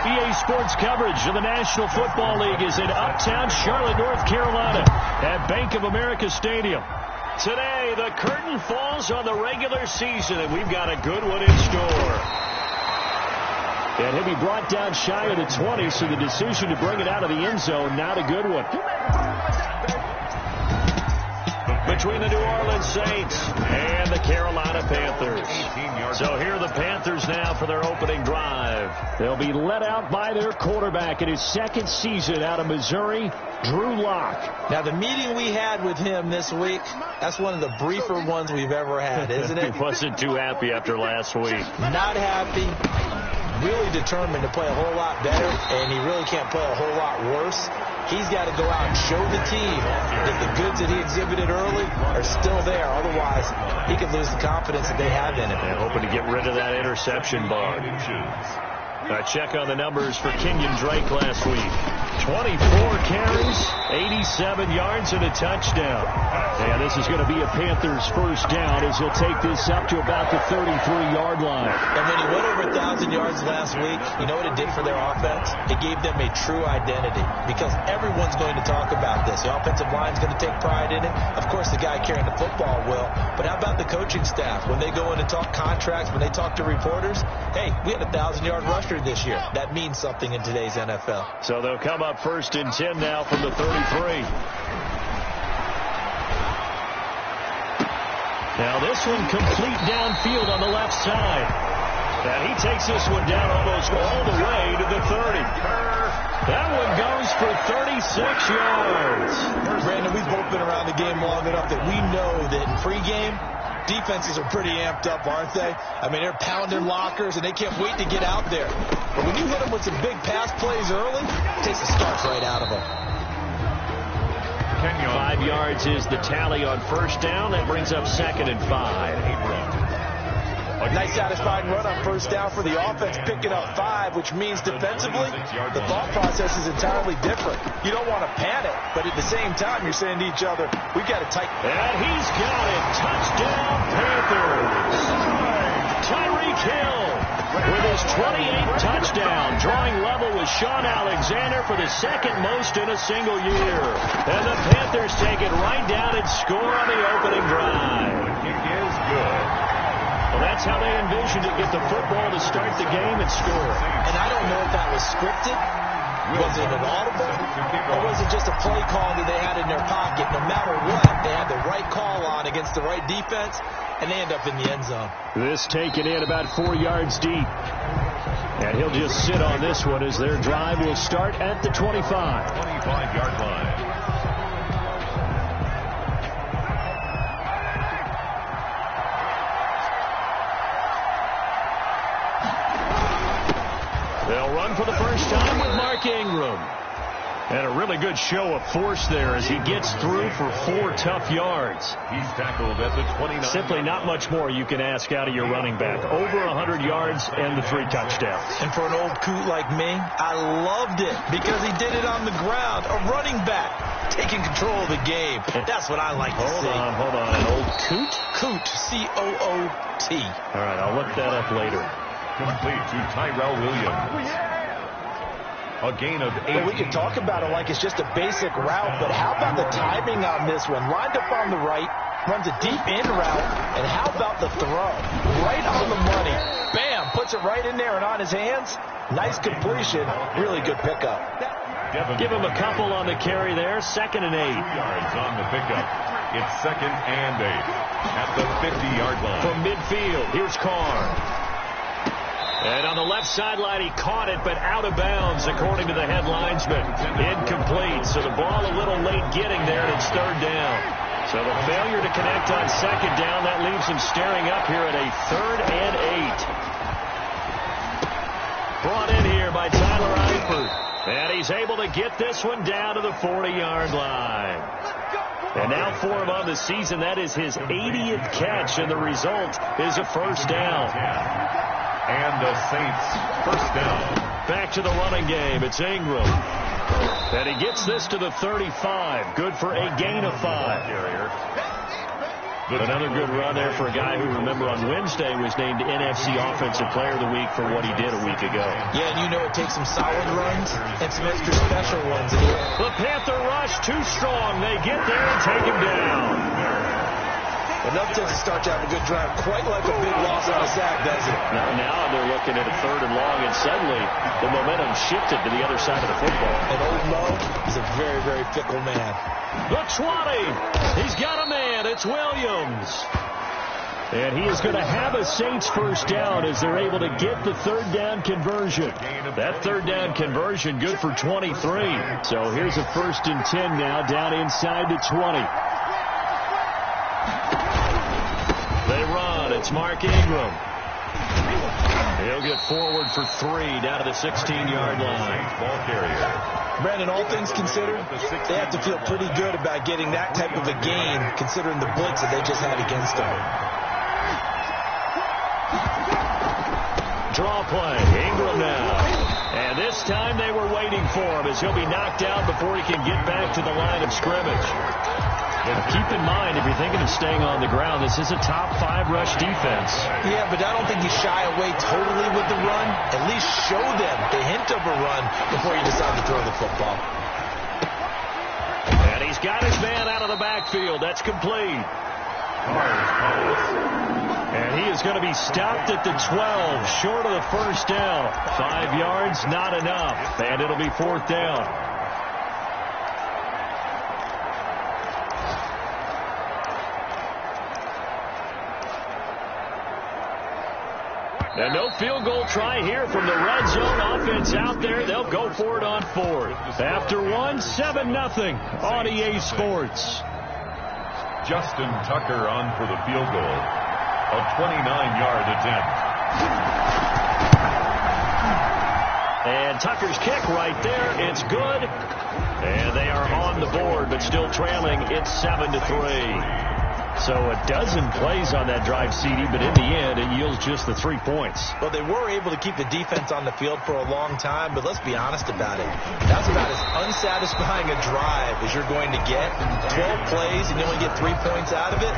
EA Sports coverage of the National Football League is in uptown Charlotte, North Carolina at Bank of America Stadium. Today, the curtain falls on the regular season, and we've got a good one in store. And he'll be brought down shy of the 20, so the decision to bring it out of the end zone, not a good one. Between the New Orleans Saints and the Carolina Panthers. So here are the Panthers now for their opening drive. They'll be let out by their quarterback in his second season out of Missouri, Drew Lock. Now, the meeting we had with him this week, that's one of the briefer ones we've ever had, isn't it? He wasn't too happy after last week. Not happy. Really determined to play a whole lot better, and he really can't play a whole lot worse. He's got to go out and show the team that the goods that he exhibited early are still there. Otherwise, he could lose the confidence that they have in him. And hoping to get rid of that interception bug. Check on the numbers for Kenyon Drake last week. 24 carries, 87 yards, and a touchdown. And this is going to be a Panthers first down as he'll take this up to about the 33-yard line. And when he went over 1,000 yards last week, you know what it did for their offense? It gave them a true identity because everyone's going to talk about this. The offensive line's going to take pride in it. Of course, the guy carrying the football will. But how about the coaching staff? When they go in and talk contracts, when they talk to reporters, hey, we had a 1,000-yard rusher this year. That means something in today's NFL. So they'll come up first and 10 now from the 33. Now this one complete downfield on the left side. And he takes this one down almost all the way to the 30. That one goes for 36 yards. Brandon, we've both been around the game long enough that we know that in pregame, defenses are pretty amped up, aren't they? I mean, they're pounding lockers, and they can't wait to get out there. But when you hit them with some big pass plays early, it takes the starch right out of them. 5 yards is the tally on first down. That brings up 2nd and 5. A nice satisfying run on first down for the offense, picking up 5, which means defensively, the thought process is entirely different. You don't want to panic, but at the same time, you're saying to each other, we've got to tighten. And he's got it. Touchdown, Panthers. Tyreek Hill with his 28th touchdown, drawing level with Sean Alexander for the second most in a single year. And the Panthers take it right down and score on the opening drive. It is good. Well, that's how they envisioned it, get the football to start the game and score. And I don't know if that was scripted. Was it an audible? Or was it just a play call that they had in their pocket? No matter what, they had the right call on against the right defense, and they end up in the end zone. This taken in about 4 yards deep. And he'll just sit on this one as their drive will start at the 25. 25-yard line. They'll run for the first time with Mark Ingram. And a really good show of force there as he gets through for 4 tough yards. He's tackled at the 29. Simply not much more you can ask out of your running back. Over 100 yards and the 3 touchdowns. And for an old coot like me, I loved it because he did it on the ground. A running back taking control of the game. That's what I like to see. Hold on. An old coot? Coot, C-O-O-T. All right, I'll look that up later. Complete to Tyrell Williams. A gain of 8. Well, we can talk about it like it's just a basic route, but how about the timing on this one? Lined up on the right, runs a deep in route, and how about the throw? Right on the money. Bam, puts it right in there and on his hands. Nice completion. Really good pickup. Give him a couple on the carry there. 2nd and 8. 2 yards on the pickup. It's 2nd and 8 at the 50-yard line. From midfield, here's Carr. And on the left sideline, he caught it, but out of bounds, according to the head linesman. Incomplete, so the ball a little late getting there, and it's 3rd down. So the failure to connect on 2nd down, that leaves him staring up here at a 3rd and 8. Brought in here by Tyler Eifert. And he's able to get this one down to the 40-yard line. And now for him on the season, that is his 80th catch, and the result is a first down. And the Saints first down. Back to the running game. It's Ingram. And he gets this to the 35. Good for a gain of 5. Another good run there for a guy who, remember, on Wednesday was named NFC Offensive Player of the Week for what he did a week ago. Yeah, and you know it takes some solid runs and some extra special ones. The Panther rush too strong. They get there and take him down. Enough to start to have a good drive, quite like a big loss on a sack, does it? Now they're looking at a 3rd and long, and suddenly the momentum shifted to the other side of the football. And old Mo is a very, very fickle man. The 20. He's got a man. It's Williams. And he is going to have a Saints first down as they're able to get the 3rd down conversion. That 3rd down conversion good for 23. So here's a 1st and 10 now down inside the 20. They run. It's Mark Ingram. He'll get forward for 3 down to the 16-yard line. Ball carrier. Brandon, all things considered, they have to feel pretty good about getting that type of a gain considering the blitz that they just had against them. Draw play. Ingram now. And this time they were waiting for him as he'll be knocked down before he can get back to the line of scrimmage. And keep in mind, if you're thinking of staying on the ground, this is a top 5 rush defense. Yeah, but I don't think you shy away totally with the run. At least show them the hint of a run before you decide to throw the football. And he's got his man out of the backfield. That's complete. And he is going to be stopped at the 12, short of the first down. 5 yards, not enough. And it'll be 4th down. And no field goal try here from the red zone offense out there. They'll go for it on 4th. After 1, 7-0 on EA Sports. Justin Tucker on for the field goal. A 29-yard attempt. And Tucker's kick right there. It's good. And they are on the board, but still trailing. It's 7-3. So a dozen plays on that drive, CD, but in the end, it yields just the 3 points. Well, they were able to keep the defense on the field for a long time, but let's be honest about it. That's about as unsatisfying a drive as you're going to get. 12 plays, and you only get 3 points out of it.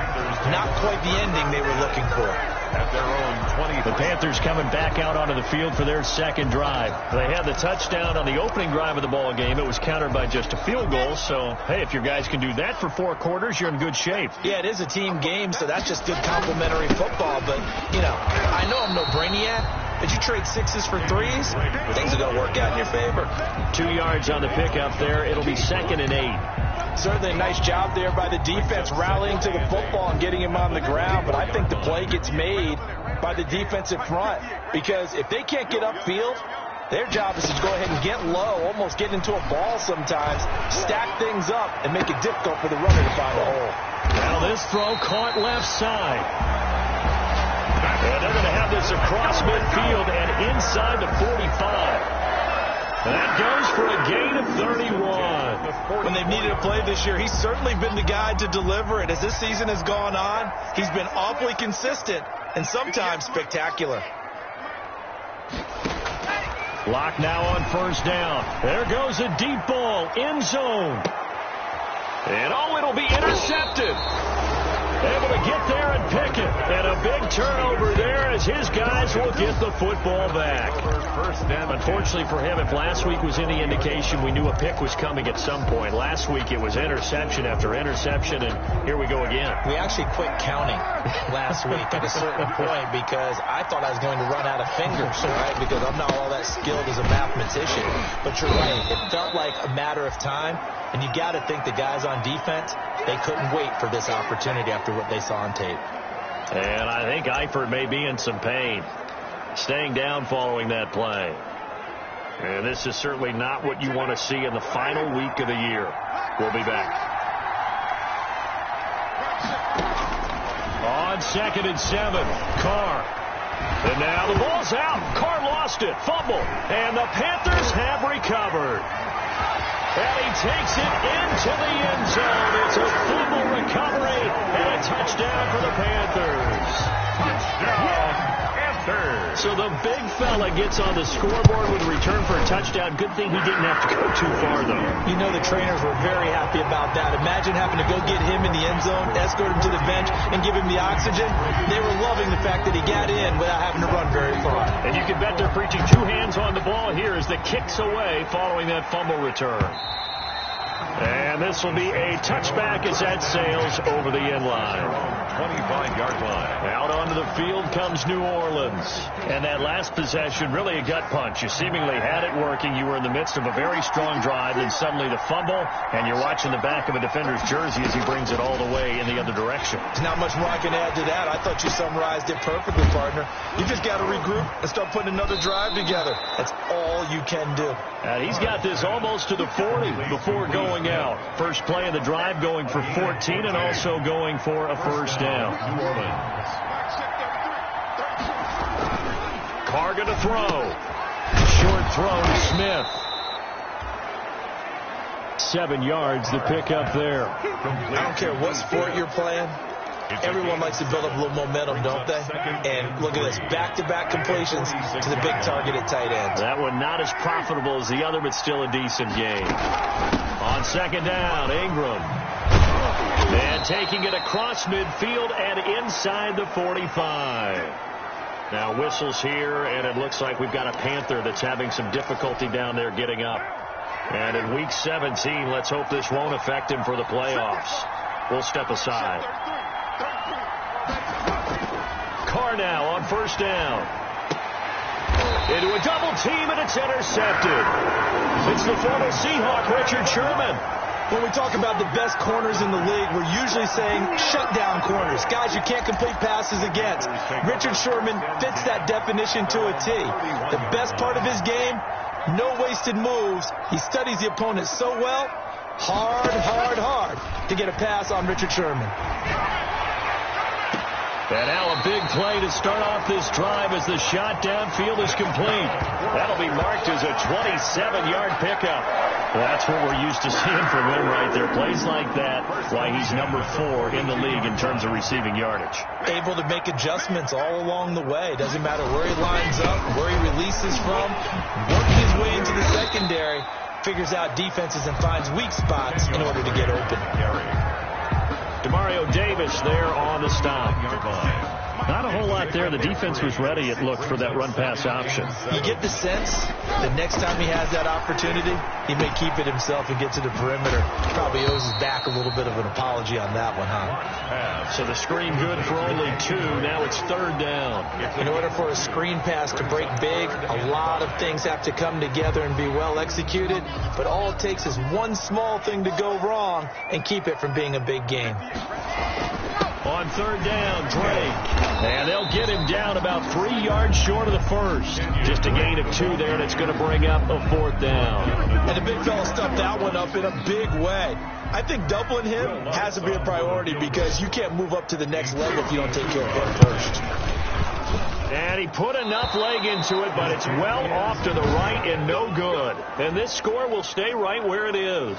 Not quite the ending they were looking for. At their own 20. The Panthers coming back out onto the field for their 2nd drive. They had the touchdown on the opening drive of the ball game. It was countered by just a field goal. So, hey, if your guys can do that for 4 quarters, you're in good shape. Yeah, it is a team game, so that's just good complementary football. But, you know, I know I'm no brainiac, but you trade 6s for 3s, things are going to work out in your favor. 2 yards on the pickup there. It'll be 2nd and 8. Certainly a nice job there by the defense rallying to the football and getting him on the ground, but I think the play gets made by the defensive front because if they can't get upfield, their job is to go ahead and get low, almost get into a ball sometimes, stack things up, and make it difficult for the runner to find a hole. Now this throw caught left side. And they're going to have this across midfield and inside the 45. That goes for a gain of 31. When they've needed a play this year, he's certainly been the guy to deliver it. As this season has gone on, he's been awfully consistent and sometimes spectacular. Lock now on 1st down. There goes a deep ball, end zone. And it'll be intercepted. Able to get there and pick it. And a big turnover there as his guys will get the football back. Unfortunately for him, if last week was any indication, we knew a pick was coming at some point. Last week it was interception after interception, and here we go again. We actually quit counting last week at a certain point because I thought I was going to run out of fingers, right? Because I'm not all that skilled as a mathematician. But you're right. It felt like a matter of time, and you got to think the guys on defense, they couldn't wait for this opportunity after what they saw on tape. And I think Eifert may be in some pain, staying down following that play. And this is certainly not what you want to see in the final week of the year. We'll be back. On 2nd and 7, Carr. And now the ball's out. Carr lost it. Fumble. And the Panthers have recovered. And he takes it into the end zone. It's a fumble recovery and a touchdown for the Panthers. Touchdown, third. So the big fella gets on the scoreboard with a return for a touchdown. Good thing he didn't have to go too far, though. You know the trainers were very happy about that. Imagine having to go get him in the end zone, escort him to the bench, and give him the oxygen. They were loving the fact that he got in without having to run very far. And you can bet they're preaching two hands on the ball here as the kicks away following that fumble return. And this will be a touchback as that sails over the end line. 25-yard line. Out onto the field comes New Orleans. And that last possession, really a gut punch. You seemingly had it working. You were in the midst of a very strong drive, and suddenly the fumble, and you're watching the back of a defender's jersey as he brings it all the way in the other direction. There's not much more I can add to that. I thought you summarized it perfectly, partner. You just got to regroup and start putting another drive together. That's all you can do. And he's got this almost to the 40 before going out. First play of the drive going for 14 and also going for a first down. New Orleans. Carr going to throw. Short throw to Smith. 7 yards the pickup there. I don't care what sport you're playing. Everyone likes to build up a little momentum, don't they? And look at this, back-to-back completions to the big target at tight end. That one not as profitable as the other, but still a decent game. On second down, Ingram. And taking it across midfield and inside the 45. Now whistles here, and it looks like we've got a Panther that's having some difficulty down there getting up. And in Week 17, let's hope this won't affect him for the playoffs. We'll step aside. Carr now on first down. Into a double team, and it's intercepted. It's the former Seahawk, Richard Sherman. When we talk about the best corners in the league, we're usually saying shutdown corners, guys you can't complete passes against. Richard Sherman fits that definition to a T. The best part of his game, no wasted moves. He studies the opponent so well, hard to get a pass on Richard Sherman. And now a big play to start off this drive as the shot downfield is complete. That'll be marked as a 27-yard pickup. That's what we're used to seeing from him right there. Plays like that, why he's number 4 in the league in terms of receiving yardage. Able to make adjustments all along the way. Doesn't matter where he lines up, where he releases from. Working his way into the secondary, figures out defenses and finds weak spots in order to get open. Demario Davis there on the stop. Not a whole lot there. The defense was ready, it looked, for that run-pass option. You get the sense that next time he has that opportunity, he may keep it himself and get to the perimeter. Probably owes his back a little bit of an apology on that one, huh? So the screen good for only 2. Now it's third down. In order for a screen pass to break big, a lot of things have to come together and be well executed. But all it takes is one small thing to go wrong and keep it from being a big game. On third down, Drake. And they'll get him down about 3 yards short of the first. Just a gain of 2 there, and it's going to bring up a fourth down. And the big fella stuffed that one up in a big way. I think doubling him has to be a priority because you can't move up to the next level if you don't take care of him first. And he put enough leg into it, but it's well off to the right and no good. And this score will stay right where it is.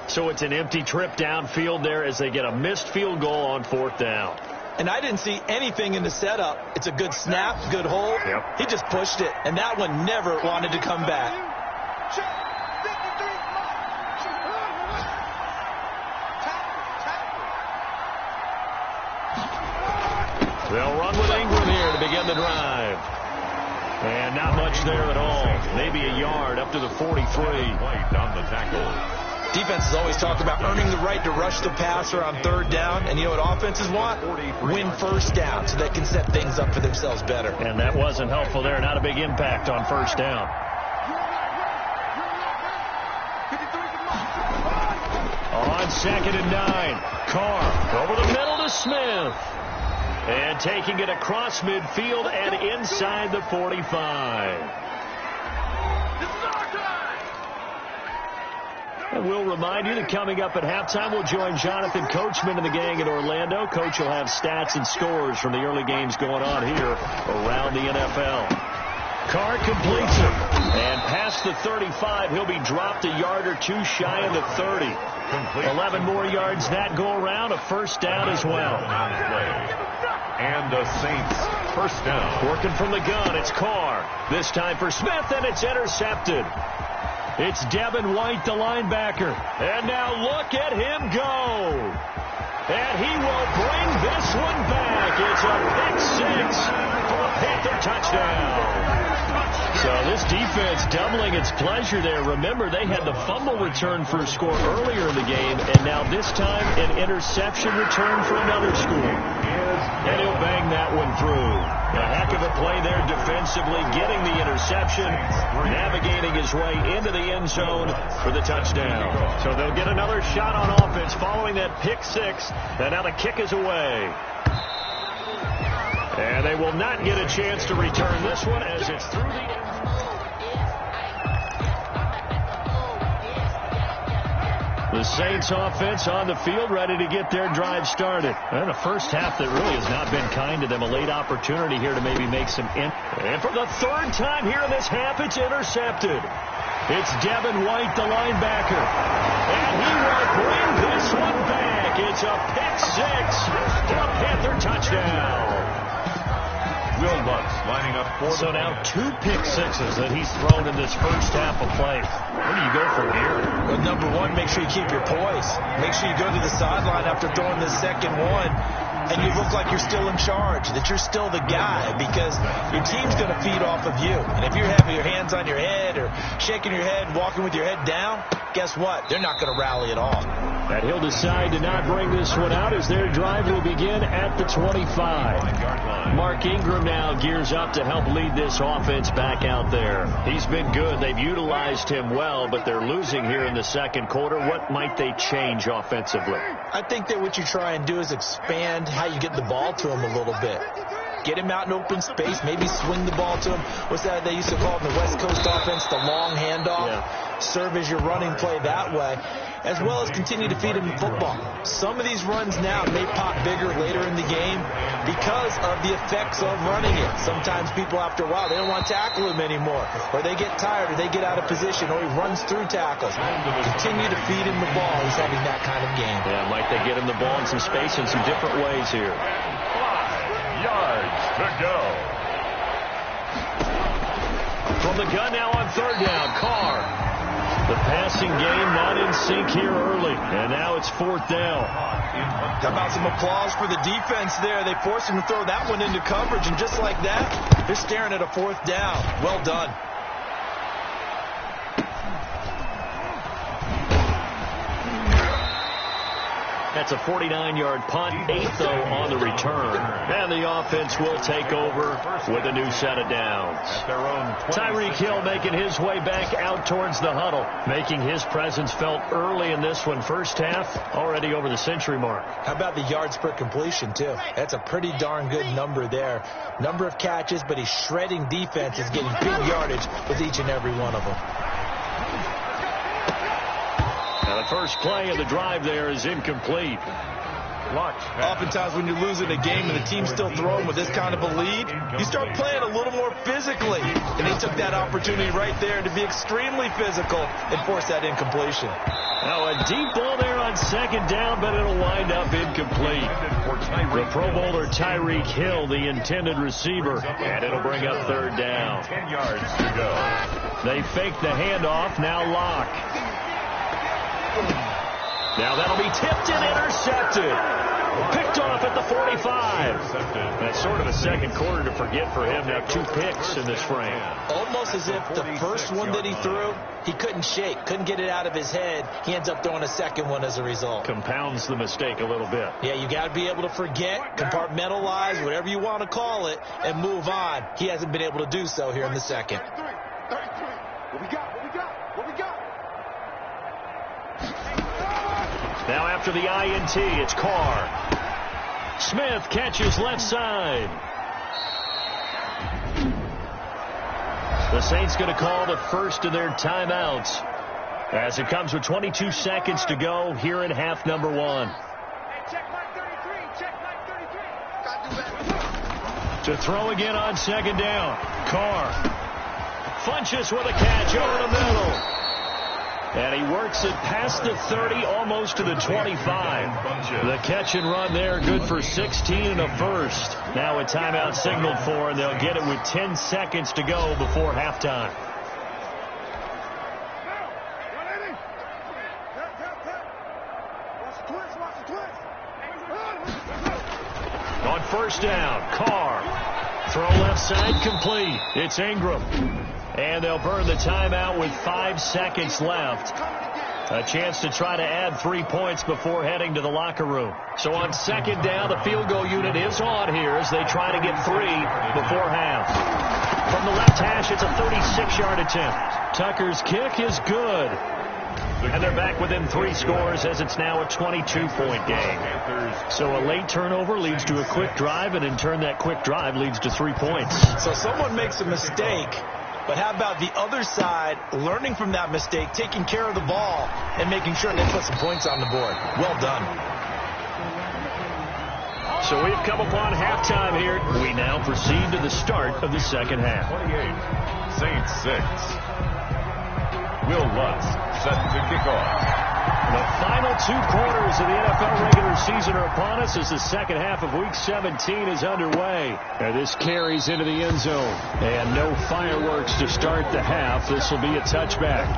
So it's an empty trip downfield there as they get a missed field goal on fourth down. And I didn't see anything in the setup. It's a good snap, good hold. Yep. He just pushed it, and that one never wanted to come back. They'll run with Ingram here to begin the drive. And not much there at all. Maybe a yard up to the 43. White on the tackle. Defenses always talk about earning the right to rush the passer on third down. And you know what offenses want? Win first down so they can set things up for themselves better. And that wasn't helpful there. Not a big impact on first down. On second and 9. Carr over the middle to Smith. And taking it across midfield and inside the 45. And we'll remind you that coming up at halftime, we'll join Jonathan Coachman and the gang in Orlando. Coach will have stats and scores from the early games going on here around the NFL. Carr completes it. And past the 35, he'll be dropped a yard or two shy of the 30. 11 more yards that go around, a first down as well. And the Saints first down. Working from the gun, it's Carr. This time for Smith, and it's intercepted. It's Devin White, the linebacker. And now look at him go. And he will bring this one back. It's a pick 6 for a Panther touchdown. So this defense doubling its pleasure there. Remember, they had the fumble return for a score earlier in the game, and now this time an interception return for another score. And he'll bang that one through. A heck of a play there defensively, getting the interception, navigating his way into the end zone for the touchdown. So they'll get another shot on offense following that pick 6, and now the kick is away. And they will not get a chance to return this one as it's through the end. The Saints offense on the field, ready to get their drive started. And a first half that really has not been kind to them. A late opportunity here to maybe make some... And for the third time here in this half, it's intercepted. It's Devin White, the linebacker. And he will bring this one back. It's a pick 6 for a Panther touchdown. Will Lutz lining up for So now 2 pick 6s that he's thrown in this first half of play. Where do you go from here? Well, number one, make sure you keep your poise. Make sure you go to the sideline after throwing the second one, and you look like you're still in charge, that you're still the guy, because your team's going to feed off of you. And if you're having your hands on your head or shaking your head, walking with your head down, guess what? They're not going to rally at all. And he'll decide to not bring this one out as their drive will begin at the 25. Mark Ingram now gears up to help lead this offense back out there. He's been good. They've utilized him well, but they're losing here in the second quarter. What might they change offensively? I think that what you try and do is expand how you get the ball to him a little bit. Get him out in open space, maybe swing the ball to him. What's that they used to call it in the West Coast offense, the long handoff? Yeah. Serve as your running play that way, as well as continue to feed him football. Some of these runs now may pop bigger later in the game because of the effects of running it. Sometimes people, after a while, they don't want to tackle him anymore, or they get tired, or they get out of position, or he runs through tackles. Continue to feed him the ball. He's having that kind of game. Yeah, might they get him the ball in some space in some different ways here. 5 yards to go. From the gun now on third down, Carr. The passing game not in sync here early, and now it's fourth down. How about some applause for the defense there? They forced him to throw that one into coverage, and just like that, they're staring at a fourth down. Well done. That's a 49-yard punt, 8th, though, on the return. And the offense will take over with a new set of downs. Tyreek Hill making his way back out towards the huddle, making his presence felt early in this one. First half, already over the century mark. How about the yards per completion, too? That's a pretty darn good number there. Number of catches, but he's shredding defense, is getting big yardage with each and every one of them. Now the first play of the drive there is incomplete. Oftentimes when you're losing a game and the team's still throwing with this kind of a lead, you start playing a little more physically. And they took that opportunity right there to be extremely physical and force that incompletion. Now a deep ball there on second down, but it'll wind up incomplete. The Pro Bowler Tyreek Hill, the intended receiver, and it'll bring up third down. 10 yards to go. They fake the handoff, now Locke. Now that'll be tipped and intercepted. Picked off at the 45. That's sort of a second quarter to forget for him. Now 2 picks in this frame. Almost as if the first one that he threw, he couldn't shake, couldn't get it out of his head. He ends up throwing a second one as a result. Compounds the mistake a little bit. Yeah, you got to be able to forget, compartmentalize, whatever you want to call it, and move on. He hasn't been able to do so here in the second. 33. What we got? Now after the INT, it's Carr. Smith catches left side. The Saints going to call the first of their timeouts as it comes with 22 seconds to go here in half number 1. To throw again on second down. Carr Funches with a catch over the middle. And he works it past the 30, almost to the 25. The catch and run there, good for 16 and a first. Now a timeout signaled for, and they'll get it with 10 seconds to go before halftime. On first down, Carr. Throw left side complete. It's Ingram. And they'll burn the timeout with 5 seconds left. A chance to try to add 3 points before heading to the locker room. So on second down, the field goal unit is on here as they try to get 3 before half. From the left hash, it's a 36-yard attempt. Tucker's kick is good. And they're back within 3 scores as it's now a 22-point game. So a late turnover leads to a quick drive, and in turn that quick drive leads to 3 points. So someone makes a mistake, but how about the other side learning from that mistake, taking care of the ball, and making sure they put some points on the board? Well done. So we've come upon halftime here. We now proceed to the start of the second half. 28, Saints 6. Will Lutz set to kick off. The final 2 quarters of the NFL regular season are upon us as the second half of Week 17 is underway. And this carries into the end zone. And no fireworks to start the half. This will be a touchback.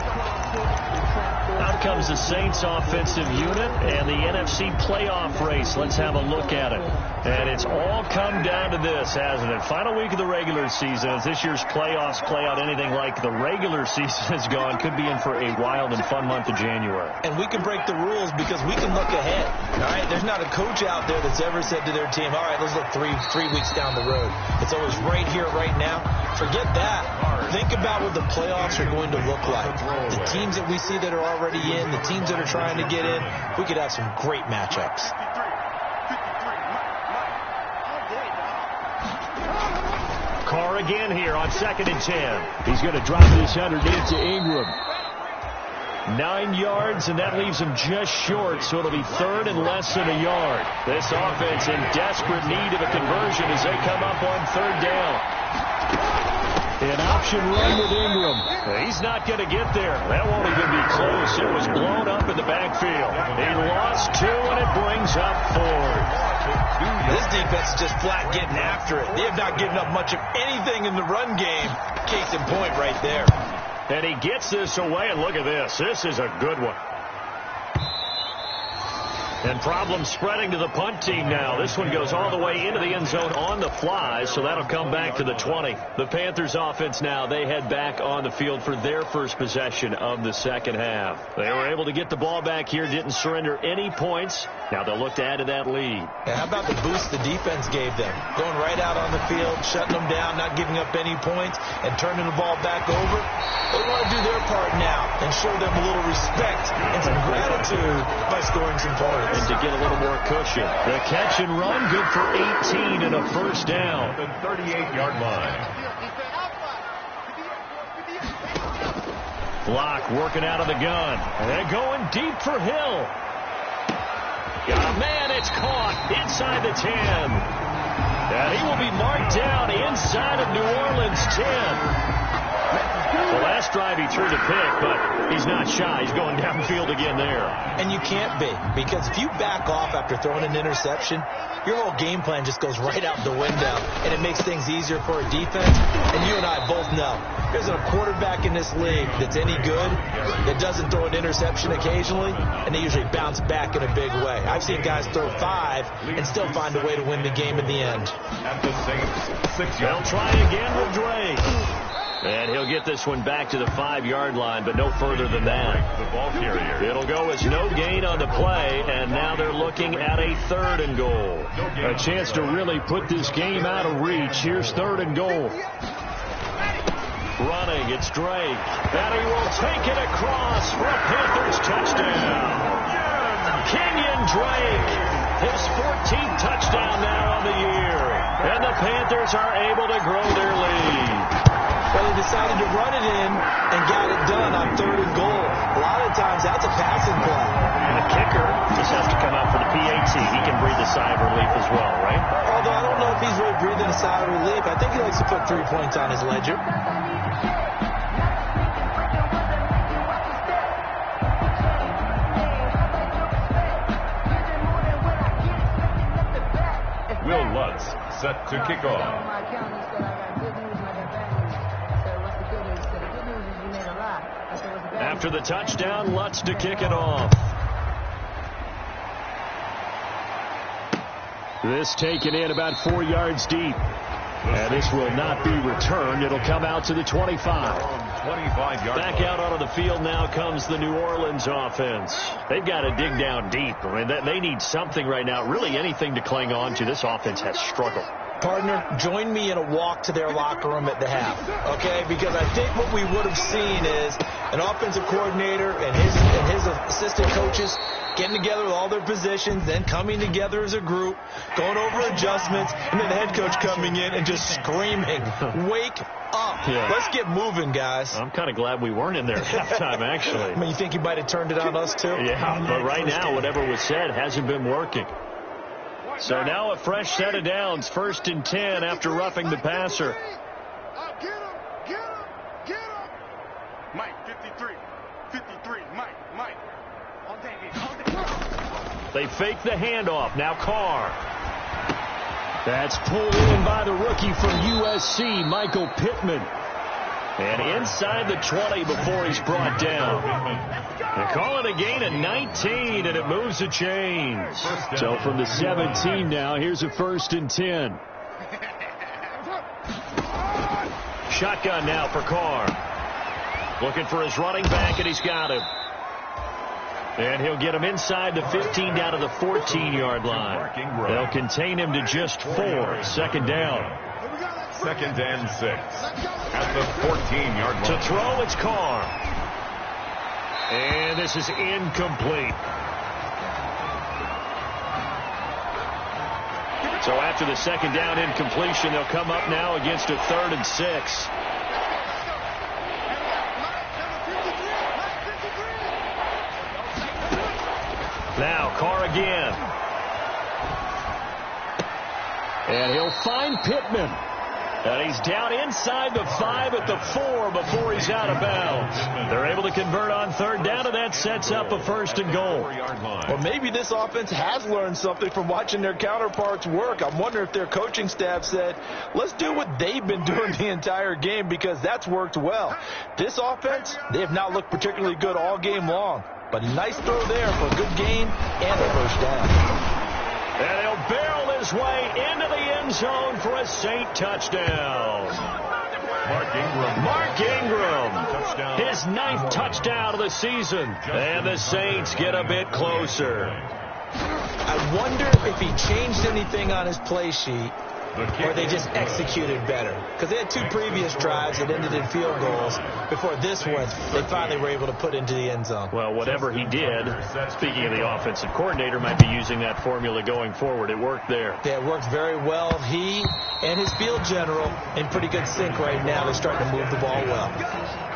Out comes the Saints offensive unit and the NFC playoff race. Let's have a look at it. And it's all come down to this, hasn't it? Final week of the regular season. As this year's playoffs play out anything like the regular season has gone, could be in for a wild and fun month of January. And we can break the rules because we can look ahead. All right, there's not a coach out there that's ever said to their team, all right, let's look three weeks down the road. It's always right here, right now. Forget that. Think about what the playoffs are going to look like. The teams that we see that are already in, the teams that are trying to get in, we could have some great matchups. Carr again here on 2nd and 10. He's going to drop this underneath to Ingram. 9 yards, and that leaves him just short, so it'll be 3rd and less than a yard. This offense in desperate need of a conversion as they come up on 3rd down. An option run with Ingram. He's not going to get there. That won't even be close. It was blown up in the backfield. He lost 2, and it brings up 4. This defense is just flat getting after it. They have not given up much of anything in the run game. Case in point right there. And he gets this away, and look at this. This is a good one. And problems spreading to the punt team now. This one goes all the way into the end zone on the fly, so that'll come back to the 20. The Panthers offense now, they head back on the field for their first possession of the second half. They were able to get the ball back here, didn't surrender any points. Now they'll look to add to that lead. And how about the boost the defense gave them? Going right out on the field, shutting them down, not giving up any points, and turning the ball back over. They want to do their part now and show them a little respect and some gratitude by scoring some points. And to get a little more cushion. The catch and run, good for 18 and a first down. The 38-yard line. Block working out of the gun. And they're going deep for Hill. Got a man, it's caught inside the 10. And he will be marked down inside of New Orleans 10. The last drive he threw the pick, but he's not shy. He's going downfield again there. And you can't be, because if you back off after throwing an interception, your whole game plan just goes right out the window, and it makes things easier for a defense. And you and I both know there's a quarterback in this league that's any good that doesn't throw an interception occasionally, and they usually bounce back in a big way. I've seen guys throw 5 and still find a way to win the game in the end. At the Saints 6 They'll yards. try again with Drake. And he'll get this one back to the 5-yard line, but no further than that. The ball carrier. It'll go as no gain on the play, and now they're looking at a 3rd and goal. A chance to really put this game out of reach. Here's 3rd and goal. Running, it's Drake. And he will take it across for a Panthers touchdown. Kenyon Drake, his 14th touchdown now on the year. And the Panthers are able to grow their lead. Well, he decided to run it in and got it done on 3rd and goal. A lot of times, that's a passing play. And the kicker just has to come out for the PAT. He can breathe a sigh of relief as well, right? Although I don't know if he's really breathing a sigh of relief. I think he likes to put 3 points on his ledger. Lutz set to kick off. After the touchdown, Lutz to kick it off. This taken in about 4 yards deep. And this will not be returned. It'll come out to the 25. 25-yard Back out onto the field now comes the New Orleans offense. They've got to dig down deep. I mean, they need something right now, really anything to cling on to. This offense has struggled. Partner, join me in a walk to their locker room at the half, okay? Because I think what we would have seen is an offensive coordinator and his assistant coaches getting together with all their positions, then coming together as a group, going over adjustments, and then the head coach coming in and just screaming, "Wake up. Yeah. Let's get moving, guys." I'm kind of glad we weren't in there at halftime, actually. I mean, you think he might have turned it on us, too? Yeah, but right now, whatever was said hasn't been working. So now a fresh set of downs, 1st and 10 after roughing the passer. Get him. Mike, 53, Mike. They fake the handoff. Now Carr. That's pulled in by the rookie from USC, Michael Pittman. And inside the 20 before he's brought down. They call it a gain of 19, and it moves a change. So from the 17 now, here's a 1st and 10. Shotgun now for Carr. Looking for his running back, and he's got him. And he'll get him inside the 15 down to the 14-yard line. They'll contain him to just 4. 2nd down. 2nd and 6 at the 14-yard line. To throw, it's Carr. And this is incomplete. So after the 2nd down incompletion, they'll come up now against a 3rd and 6. Now Carr again. And he'll find Pittman. And he's down inside the 5 at the 4 before he's out of bounds. They're able to convert on 3rd down, and that sets up a 1st and goal. Well, maybe this offense has learned something from watching their counterparts work. I'm wondering if their coaching staff said, let's do what they've been doing the entire game, because that's worked well. This offense, they have not looked particularly good all game long. But a nice throw there for a good gain and a 1st down. And he'll barrel his way into the end zone for a Saint touchdown. Mark Ingram. His 9th touchdown of the season. And the Saints get a bit closer. I wonder if he changed anything on his play sheet, or they just executed better. Because they had 2 previous drives that ended in field goals. Before this one, they finally were able to put into the end zone. Well, whatever he did, speaking of the offensive coordinator, might be using that formula going forward. It worked there. Yeah, it worked very well. He and his field general in pretty good sync right now. They're starting to move the ball well.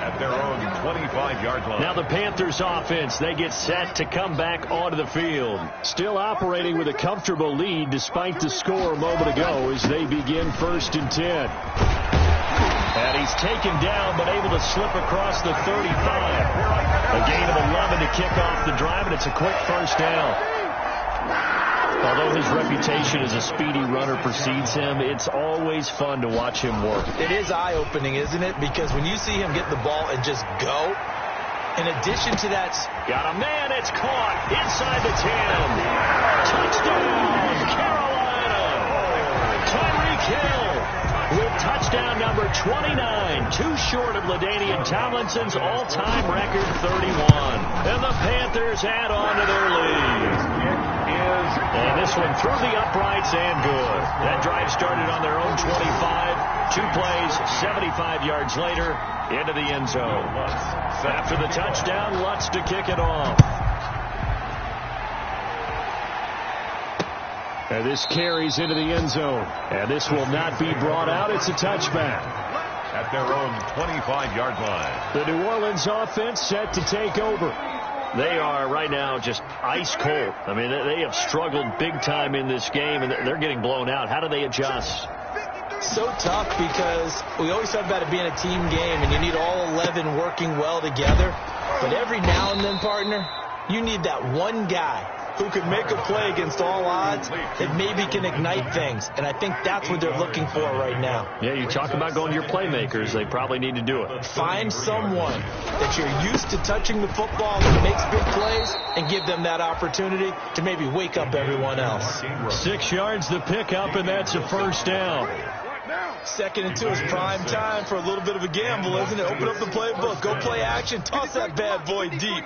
At their own 25-yard line. Now the Panthers offense, they get set to come back onto the field. Still operating with a comfortable lead despite the score a moment ago as they begin 1st and 10. And he's taken down but able to slip across the 35. A gain of 11 to kick off the drive, and it's a quick 1st down. Although his reputation as a speedy runner precedes him, it's always fun to watch him work. It is eye-opening, isn't it? Because when you see him get the ball and just go, in addition to that... Got a man, it's caught inside the 10. Touchdown, Carolina! Tyreek Hill with touchdown number 29, too short of LaDainian Tomlinson's all-time record 31. And the Panthers add on to their lead. And this one through the uprights and good. That drive started on their own 25. 2 plays, 75 yards later, into the end zone. After the touchdown, Lutz to kick it off. And this carries into the end zone. And this will not be brought out. It's a touchback. At their own 25-yard line. The New Orleans offense set to take over. They are right now just ice cold. I mean, they have struggled big time in this game, and they're getting blown out. How do they adjust? So tough, because we always talk about it being a team game, and you need all 11 working well together. But every now and then, partner, you need that one guy who can make a play against all odds and maybe can ignite things. And I think that's what they're looking for right now. Yeah, you talk about going to your playmakers. They probably need to do it. Find someone that you're used to touching the football that makes big plays and give them that opportunity to maybe wake up everyone else. 6 yards the pickup, and that's a first down. 2nd and 2 is prime time for a little bit of a gamble, isn't it? Open up the playbook, go play action, toss that bad boy deep.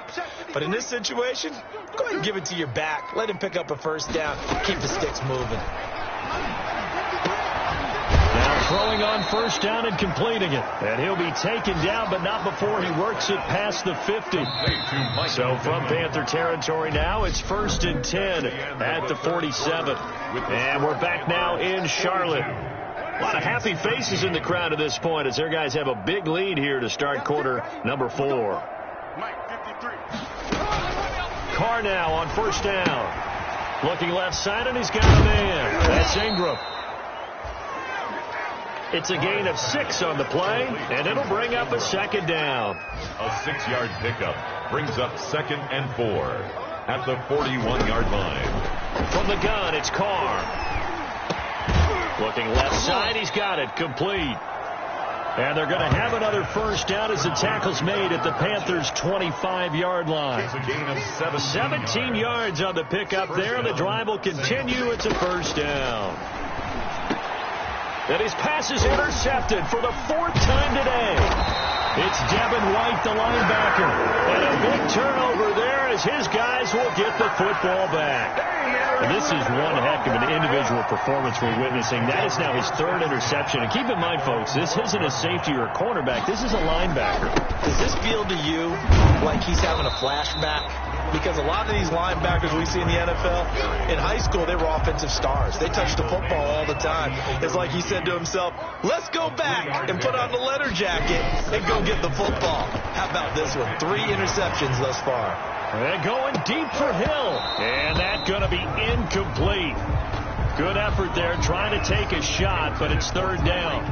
But in this situation, go ahead and give it to your back. Let him pick up a first down. Keep the sticks moving. Now throwing on first down and completing it. And he'll be taken down, but not before he works it past the 50. So from Panther territory now, it's 1st and 10 at the 47. And we're back now in Charlotte. A lot of happy faces in the crowd at this point as their guys have a big lead here to start quarter number 4. Carr now on first down. Looking left side, and he's got a man. That's Ingram. It's a gain of 6 on the play, and it'll bring up a 2nd down. A 6-yard pickup brings up 2nd and 4 at the 41-yard line. From the gun, it's Carr. Looking left side, he's got it, complete. And they're going to have another first down as the tackle's made at the Panthers' 25-yard line. 17 yards on the pickup there. The drive will continue. It's a first down. And his pass is intercepted for the 4th time today. It's Devin White, the linebacker. And a big turnover there as his guys will get the football back. And this is one heck of an individual performance we're witnessing. That is now his 3rd interception. And keep in mind, folks, this isn't a safety or a cornerback. This is a linebacker. Does this feel to you like he's having a flashback? Because a lot of these linebackers we see in the NFL, in high school, they were offensive stars. They touched the football all the time. It's like he said to himself, let's go back and put on the leather jacket and go get the football. How about this one? 3 interceptions thus far. They're going deep for Hill. And that's going to be incomplete. Good effort there trying to take a shot, but it's 3rd down.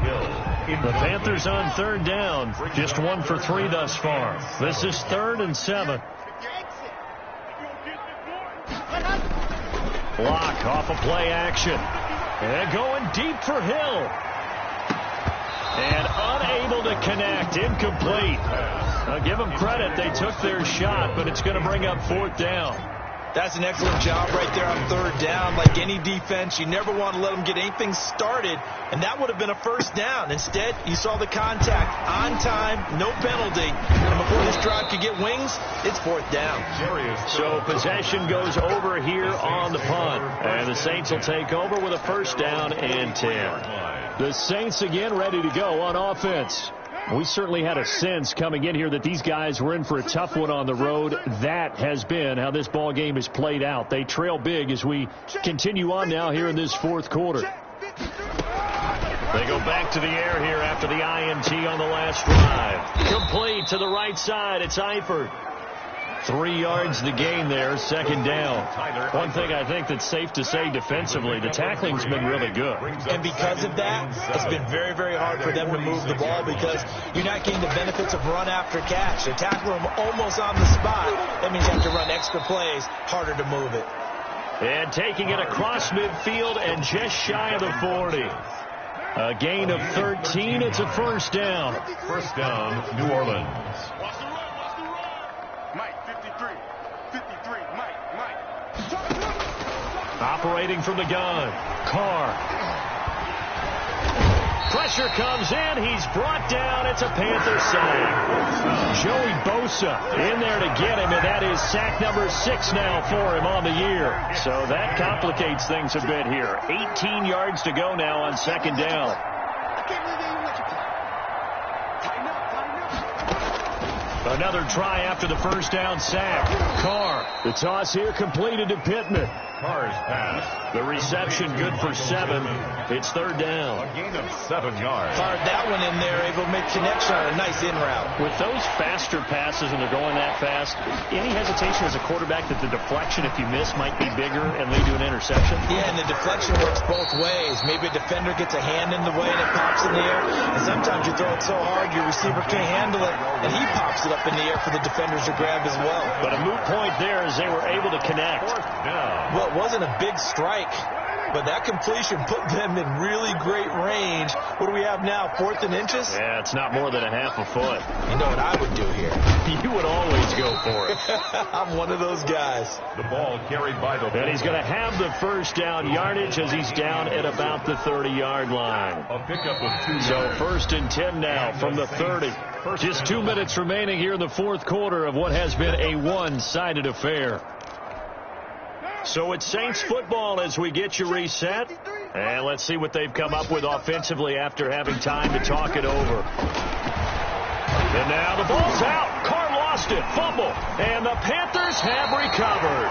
The Panthers on 3rd down. Just 1 for 3 thus far. This is 3rd and 7. Block off of play action. And going deep for Hill. And unable to connect. Incomplete. I'll give them credit. They took their shot, but it's going to bring up 4th down. That's an excellent job right there on 3rd down. Like any defense, you never want to let them get anything started, and that would have been a first down. Instead, you saw the contact on time, no penalty, and before this drive could get wings, it's 4th down. So possession goes over here on the punt, and the Saints will take over with a first down and 10. The Saints again ready to go on offense. We certainly had a sense coming in here that these guys were in for a tough one on the road. That has been how this ball game has played out. They trail big as we continue on now here in this 4th quarter. They go back to the air here after the INT on the last drive. Complete to the right side. It's Eifert. 3 yards the gain there, 2nd down. One thing I think that's safe to say defensively, the tackling's been really good. And because of that, it's been very, very hard for them to move the ball because you're not getting the benefits of run after catch. They're tackling them almost on the spot. That means you have to run extra plays, harder to move it. And taking it across midfield and just shy of the 40. A gain of 13. It's a first down. First down, New Orleans. Operating from the gun. Carr. Pressure comes in. He's brought down. It's a Panther sack. Joey Bosa in there to get him, and that is sack number 6 now for him on the year. So that complicates things a bit here. 18 yards to go now on 2nd down. Another try after the first down sack. Carr. The toss here completed to Pittman. Carr's pass. The reception good for 7. It's third down. A gain of 7 yards. Fired that one in there, able to make connection on a nice in route. With those faster passes and they're going that fast, any hesitation as a quarterback that the deflection, if you miss, might be bigger and lead to an interception? Yeah, and the deflection works both ways. Maybe a defender gets a hand in the way and it pops in the air. And sometimes you throw it so hard your receiver can't handle it, and he pops it up in the air for the defenders to grab as well. But a moot point there as they were able to connect. Well, it wasn't a big strike, but that completion put them in really great range. What do we have now, 4th and inches? Yeah, it's not more than a half a foot. You know what I would do here? You would always go for it. I'm one of those guys. The ball carried by the... And he's going to have the first down yardage as he's down at about the 30-yard line. A pickup of 2 yards. So 1st and 10 now from the 30. Just 2 minutes remaining here in the fourth quarter of what has been a one-sided affair. So it's Saints football as we get you reset. And let's see what they've come up with offensively after having time to talk it over. And now the ball's out. Carr lost it. Fumble. And the Panthers have recovered.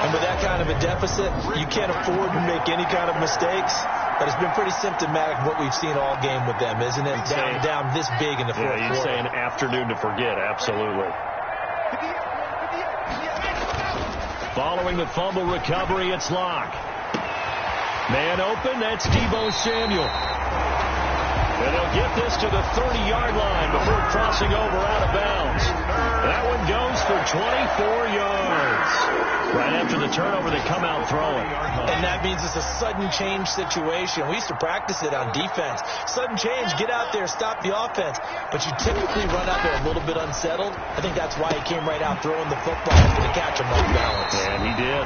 And with that kind of a deficit, you can't afford to make any kind of mistakes. But it's been pretty symptomatic what we've seen all game with them, isn't it? Down this big in the fourth quarter. You'd say an afternoon to forget. Absolutely. Following the fumble recovery, it's Locke. Man open, that's Deebo Samuel. And they'll get this to the 30-yard line before crossing over out of bounds. That one goes for 24 yards. Right after the turnover, they come out throwing. And that means it's a sudden change situation. We used to practice it on defense. Sudden change, get out there, stop the offense. But you typically run out there a little bit unsettled. I think that's why he came right out throwing the football to catch him off balance. And he did.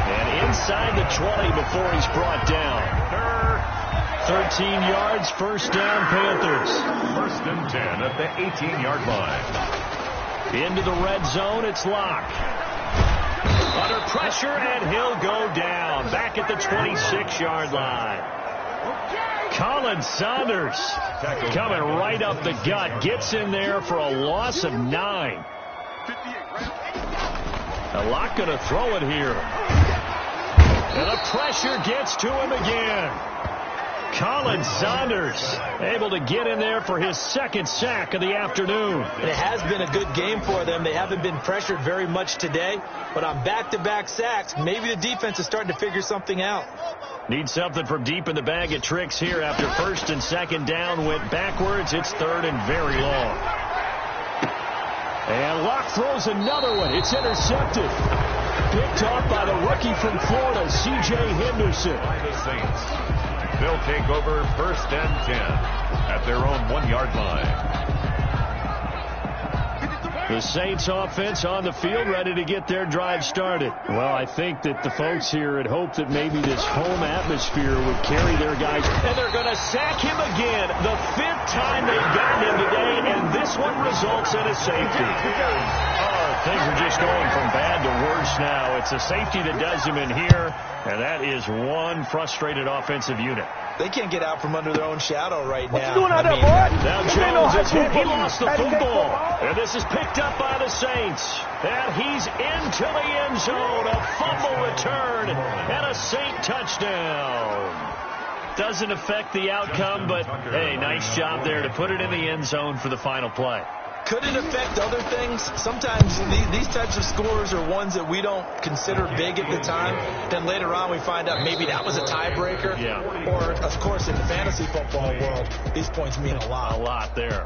And inside the 20 before he's brought down. 13 yards, first down, Panthers. 1st and 10 at the 18-yard line. Into the red zone, it's Locke. Under pressure, and he'll go down. Back at the 26-yard line. Colin Saunders coming right up the gut. Gets in there for a loss of 9. Locke going to throw it here. And the pressure gets to him again. Colin Saunders able to get in there for his second sack of the afternoon. And it has been a good game for them. They haven't been pressured very much today, but on back-to-back sacks, maybe the defense is starting to figure something out. Need something from deep in the bag of tricks here after 1st and 2nd down went backwards. It's 3rd and very long. And Locke throws another one. It's intercepted. Picked off by the rookie from Florida, C.J. Henderson. By the Saints. They'll take over 1st and 10 at their own 1-yard line. The Saints offense on the field, ready to get their drive started. Well, I think that the folks here had hoped that maybe this home atmosphere would carry their guys. And they're going to sack him again. The 5th time they've gotten him today, and this one results in a safety. Things are just going from bad to worse now. It's a safety that does him in here, and that is one frustrated offensive unit. They can't get out from under their own shadow right now. What you doing out there, boy? Now Jones is hit. He lost the football. And this is picked up by the Saints. And he's into the end zone. A fumble return and a Saint touchdown. Doesn't affect the outcome, but, hey, nice job there to put it in the end zone for the final play. Could it affect other things? Sometimes these types of scores are ones that we don't consider big at the time. Then later on we find out maybe that was a tiebreaker. Yeah. Or, of course, in the fantasy football world, these points mean a lot. A lot there.